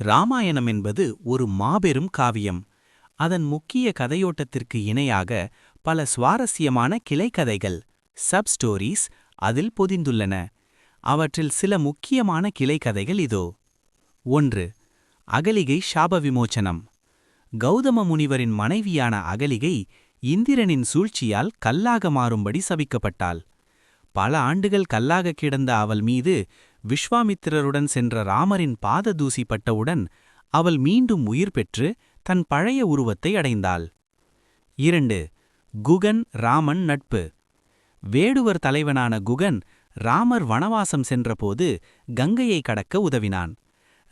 ராமாயணம் என்பது ஒரு மாபெரும் காவியம். அதன் முக்கிய கதையோட்டத்திற்கு இணையாக பல சுவாரஸ்யமான கிளைக்கதைகள் சப் ஸ்டோரீஸ் அதில் பொதிந்துள்ளன. அவற்றில் சில முக்கியமான கிளைக்கதைகள் இதோ. 1. அகலிகை சாப விமோச்சனம். கௌதம முனிவரின் மனைவியான அகலிகை இந்திரனின் சூழ்ச்சியால் கல்லாக மாறும்படி சபிக்கப்பட்டாள். பல ஆண்டுகள் கல்லாக கிடந்த அவள் மீது விஸ்வாமித்திரருடன் சென்ற ராமரின் பாத தூசி பட்டவுடன் அவள் மீண்டும் உயிர் பெற்று தன் பழைய உருவத்தை அடைந்தாள். 2. குகன் ராமன் நட்பு. வேடுவர் தலைவனான குகன் ராமர் வனவாசம் சென்றபோது கங்கையை கடக்க உதவினான்.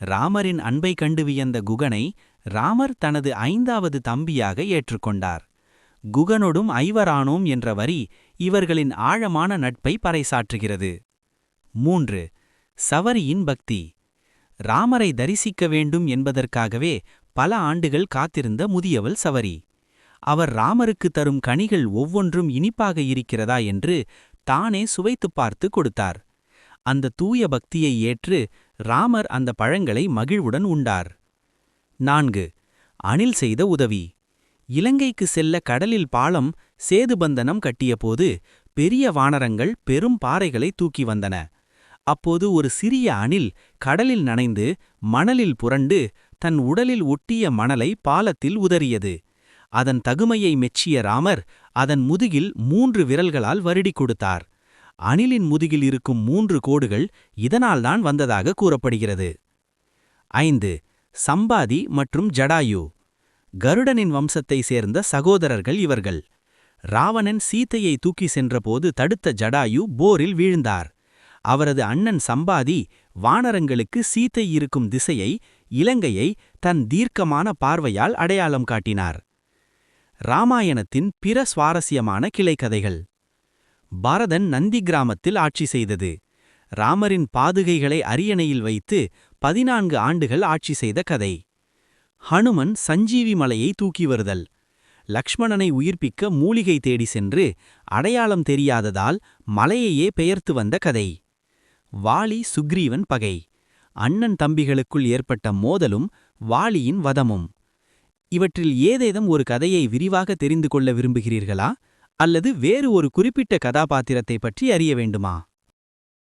ராமரின் அன்பை கண்டு வியந்த குகனை ராமர் தனது 5வது தம்பியாக ஏற்றுக்கொண்டார். குகனொடும் ஐவரானோம் என்ற வரி இவர்களின் ஆழமான நட்பை பறைசாற்றுகிறது. 3. சவரியின் பக்தி. ராமரை தரிசிக்க வேண்டும் என்பதற்காகவே பல ஆண்டுகள் காத்திருந்த முதியவள் சவரி. அவர் ராமருக்கு தரும் கனிகள் ஒவ்வொன்றும் இனிப்பாக இருக்கிறதா என்று தானே சுவைத்துப் பார்த்து கொடுத்தார். அந்த தூய பக்தியை ஏற்று ராமர் அந்த பழங்களை மகிழ்வுடன் உண்டார். 4. அணில் செய்த உதவி. இலங்கைக்கு செல்ல கடலில் பாலம் சேதுபந்தனம் கட்டியபோது பெரிய வானரங்கள் பெரும் பாறைகளை தூக்கி வந்தன. அப்போது ஒரு சிறிய அணில் கடலில் நனைந்து மணலில் புரண்டு தன் உடலில் ஒட்டிய மணலை பாலத்தில் உதறியது. அதன் தகுமையை மெச்சிய ராமர் அதன் முதுகில் 3 விரல்களால் வருடி கொடுத்தார். அணிலின் முதுகில் இருக்கும் 3 கோடுகள் இதனால்தான் வந்ததாக கூறப்படுகிறது. 5. சம்பாதி மற்றும் ஜடாயு. கருடனின் வம்சத்தை சேர்ந்த சகோதரர்கள் இவர்கள். ராவணன் சீதையை தூக்கி சென்றபோது தடுத்த ஜடாயு போரில் வீழ்ந்தார். அவரது அண்ணன் சம்பாதி வானரங்களுக்கு சீத்தை இருக்கும் திசையை, இலங்கையை தன் தீர்க்கமான பார்வையால் அடையாளம் காட்டினார். ராமாயணத்தின் பிற சுவாரஸ்யமான கிளைக்கதைகள். பரதன் நந்தி கிராமத்தில் ஆட்சி செய்தது. ராமரின் பாதுகைகளை அரியணையில் வைத்து 14 ஆண்டுகள் ஆட்சி செய்த கதை. ஹனுமன் சஞ்சீவி மலையை தூக்கி வருதல். லக்ஷ்மணனை உயிர்ப்பிக்க மூலிகை தேடி சென்று அடையாளம் தெரியாததால் மலையையே பெயர்த்து வந்த கதை. வாலி சுக்ரீவன் பகை. அண்ணன் தம்பிகளுக்குள் ஏற்பட்ட மோதலும் வாலியின் வதமும். இவற்றில் ஏதேனும் ஒரு கதையை விரிவாக தெரிந்து கொள்ள விரும்புகிறீர்களா? அல்லது வேறு ஒரு குறிப்பிட்ட கதாபாத்திரத்தை பற்றி அறிய வேண்டுமா?